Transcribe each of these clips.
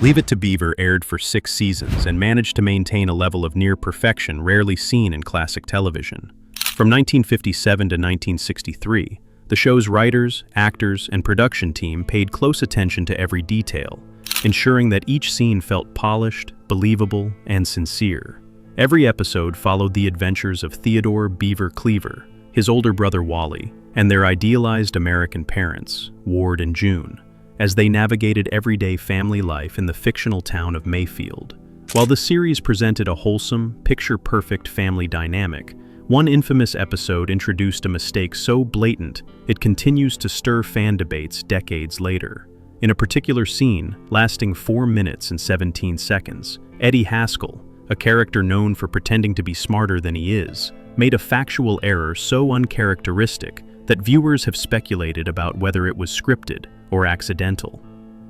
Leave It to Beaver aired for 6 seasons and managed to maintain a level of near perfection rarely seen in classic television. From 1957 to 1963, the show's writers, actors, and production team paid close attention to every detail, ensuring that each scene felt polished, believable, and sincere. Every episode followed the adventures of Theodore Beaver Cleaver, his older brother Wally, and their idealized American parents, Ward and June, as they navigated everyday family life in the fictional town of Mayfield. While the series presented a wholesome, picture-perfect family dynamic, one infamous episode introduced a mistake so blatant it continues to stir fan debates decades later. In a particular scene, lasting 4 minutes and 17 seconds, Eddie Haskell, a character known for pretending to be smarter than he is, made a factual error so uncharacteristic that viewers have speculated about whether it was scripted or accidental.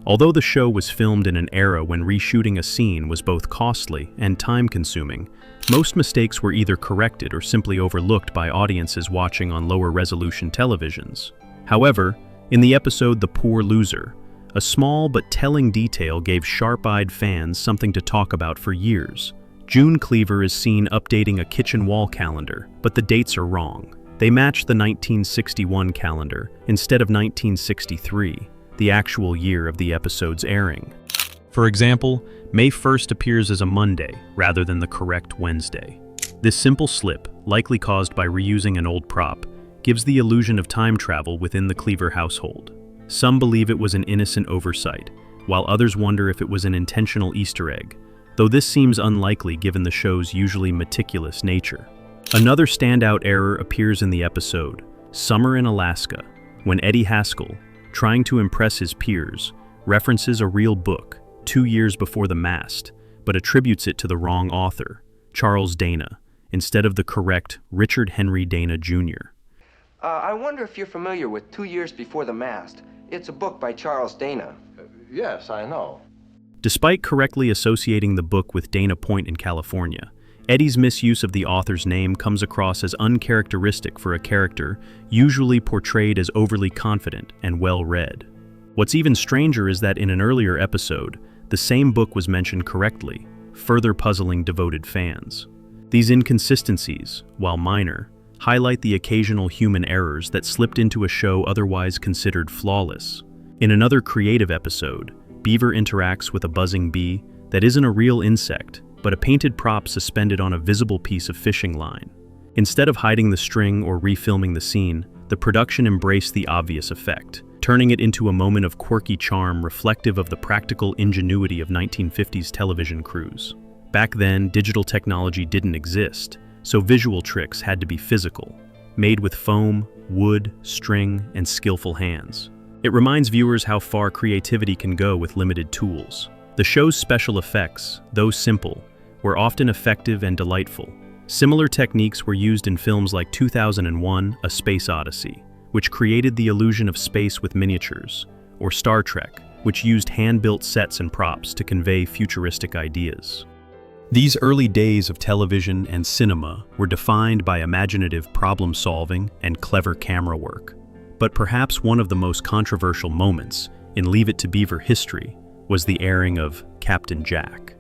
Although the show was filmed in an era when reshooting a scene was both costly and time-consuming, most mistakes were either corrected or simply overlooked by audiences watching on lower-resolution televisions. However, in the episode The Poor Loser, a small but telling detail gave sharp-eyed fans something to talk about for years. June Cleaver is seen updating a kitchen wall calendar, but the dates are wrong. They match the 1961 calendar instead of 1963, the actual year of the episode's airing. For example, May 1st appears as a Monday rather than the correct Wednesday. This simple slip, likely caused by reusing an old prop, gives the illusion of time travel within the Cleaver household. Some believe it was an innocent oversight, while others wonder if it was an intentional Easter egg, though this seems unlikely given the show's usually meticulous nature. Another standout error appears in the episode, Summer in Alaska, when Eddie Haskell, trying to impress his peers, references a real book 2 years before The Mast, but attributes it to the wrong author, Charles Dana, instead of the correct Richard Henry Dana Jr. I wonder if you're familiar with 2 Years Before the Mast. It's a book by Charles Dana. Yes, I know. Despite correctly associating the book with Dana Point in California, Eddie's misuse of the author's name comes across as uncharacteristic for a character usually portrayed as overly confident and well-read. What's even stranger is that in an earlier episode, the same book was mentioned correctly, further puzzling devoted fans. These inconsistencies, while minor, highlight the occasional human errors that slipped into a show otherwise considered flawless. In another creative episode, Beaver interacts with a buzzing bee that isn't a real insect, but a painted prop suspended on a visible piece of fishing line. Instead of hiding the string or refilming the scene, the production embraced the obvious effect, turning it into a moment of quirky charm reflective of the practical ingenuity of 1950s television crews. Back then, digital technology didn't exist, so visual tricks had to be physical, made with foam, wood, string, and skillful hands. It reminds viewers how far creativity can go with limited tools. The show's special effects, though simple, were often effective and delightful. Similar techniques were used in films like 2001: A Space Odyssey, which created the illusion of space with miniatures, or Star Trek, which used hand-built sets and props to convey futuristic ideas. These early days of television and cinema were defined by imaginative problem-solving and clever camera work. But perhaps one of the most controversial moments in Leave It to Beaver history was the airing of Captain Jack.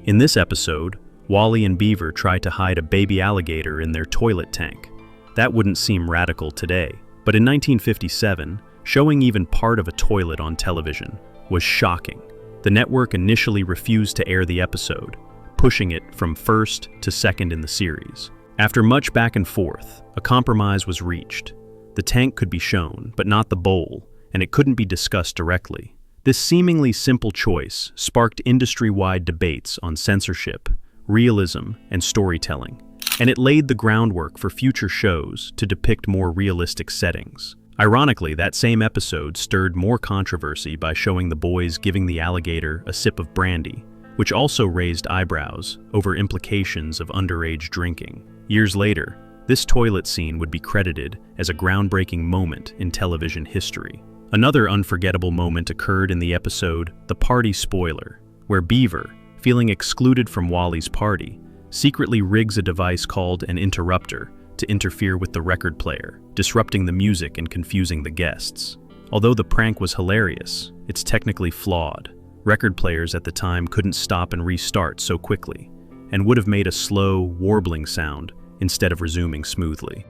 In this episode, Wally and Beaver try to hide a baby alligator in their toilet tank. That wouldn't seem radical today, but in 1957, showing even part of a toilet on television was shocking. The network initially refused to air the episode, pushing it from first to second in the series. After much back and forth, a compromise was reached. The tank could be shown, but not the bowl, and it couldn't be discussed directly. This seemingly simple choice sparked industry-wide debates on censorship, realism, and storytelling, and it laid the groundwork for future shows to depict more realistic settings. Ironically, that same episode stirred more controversy by showing the boys giving the alligator a sip of brandy, which also raised eyebrows over implications of underage drinking. Years later, this toilet scene would be credited as a groundbreaking moment in television history. Another unforgettable moment occurred in the episode The Party Spoiler, where Beaver, feeling excluded from Wally's party, secretly rigs a device called an interrupter to interfere with the record player, disrupting the music and confusing the guests. Although the prank was hilarious, it's technically flawed. Record players at the time couldn't stop and restart so quickly, and would have made a slow, warbling sound instead of resuming smoothly.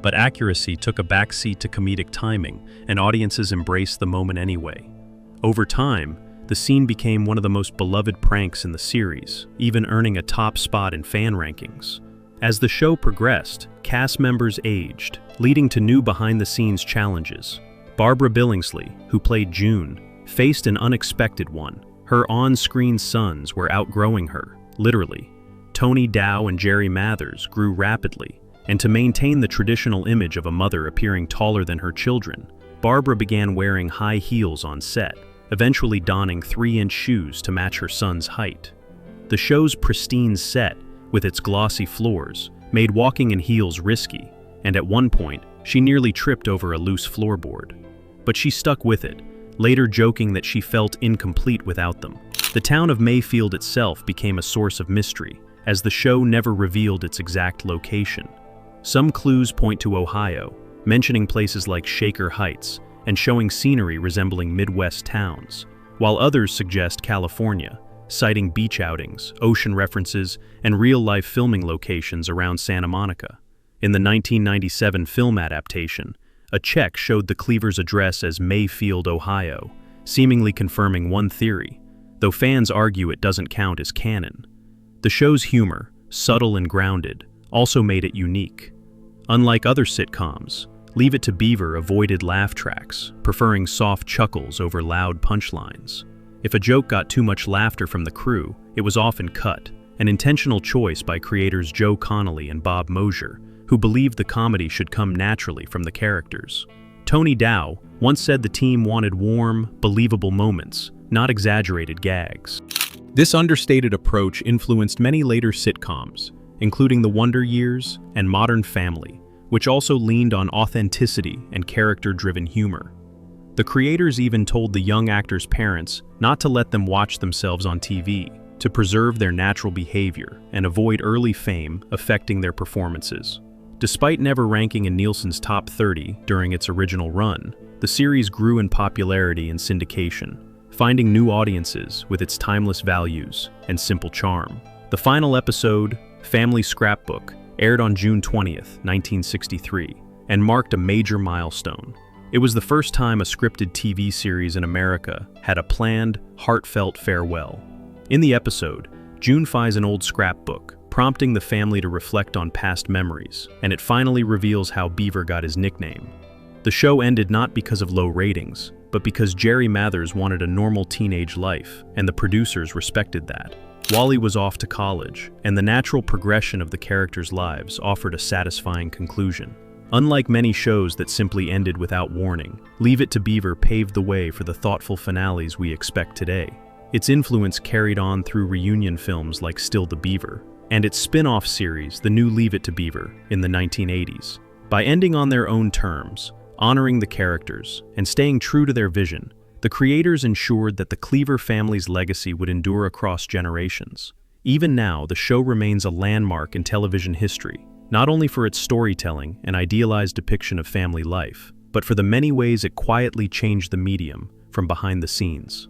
But accuracy took a backseat to comedic timing, and audiences embraced the moment anyway. Over time, the scene became one of the most beloved pranks in the series, even earning a top spot in fan rankings. As the show progressed, cast members aged, leading to new behind-the-scenes challenges. Barbara Billingsley, who played June, faced an unexpected one. Her on-screen sons were outgrowing her, literally. Tony Dow and Jerry Mathers grew rapidly, and to maintain the traditional image of a mother appearing taller than her children, Barbara began wearing high heels on set, eventually donning 3-inch shoes to match her son's height. The show's pristine set, with its glossy floors, made walking in heels risky, and at one point, she nearly tripped over a loose floorboard. But she stuck with it, later joking that she felt incomplete without them. The town of Mayfield itself became a source of mystery, as the show never revealed its exact location. Some clues point to Ohio, mentioning places like Shaker Heights, and showing scenery resembling Midwest towns, while others suggest California, citing beach outings, ocean references, and real-life filming locations around Santa Monica. In the 1997 film adaptation, a check showed the Cleaver's address as Mayfield, Ohio, seemingly confirming one theory, though fans argue it doesn't count as canon. The show's humor, subtle and grounded, also made it unique. Unlike other sitcoms, Leave It to Beaver avoided laugh tracks, preferring soft chuckles over loud punchlines. If a joke got too much laughter from the crew, it was often cut, an intentional choice by creators Joe Connolly and Bob Mosier, who believed the comedy should come naturally from the characters. Tony Dow once said the team wanted warm, believable moments, not exaggerated gags. This understated approach influenced many later sitcoms, including The Wonder Years and Modern Family, which also leaned on authenticity and character-driven humor. The creators even told the young actors' parents not to let them watch themselves on TV, to preserve their natural behavior and avoid early fame affecting their performances. Despite never ranking in Nielsen's top 30 during its original run, the series grew in popularity and syndication, finding new audiences with its timeless values and simple charm. The final episode, Family Scrapbook, aired on June 20th, 1963, and marked a major milestone. It was the first time a scripted TV series in America had a planned, heartfelt farewell. In the episode, June finds an old scrapbook, prompting the family to reflect on past memories, and it finally reveals how Beaver got his nickname. The show ended not because of low ratings, but because Jerry Mathers wanted a normal teenage life, and the producers respected that. Wally was off to college, and the natural progression of the characters' lives offered a satisfying conclusion. Unlike many shows that simply ended without warning, Leave It to Beaver paved the way for the thoughtful finales we expect today. Its influence carried on through reunion films like Still the Beaver, and its spin-off series, The New Leave It to Beaver, in the 1980s. By ending on their own terms, honoring the characters, and staying true to their vision, the creators ensured that the Cleaver family's legacy would endure across generations. Even now, the show remains a landmark in television history, not only for its storytelling and idealized depiction of family life, but for the many ways it quietly changed the medium from behind the scenes.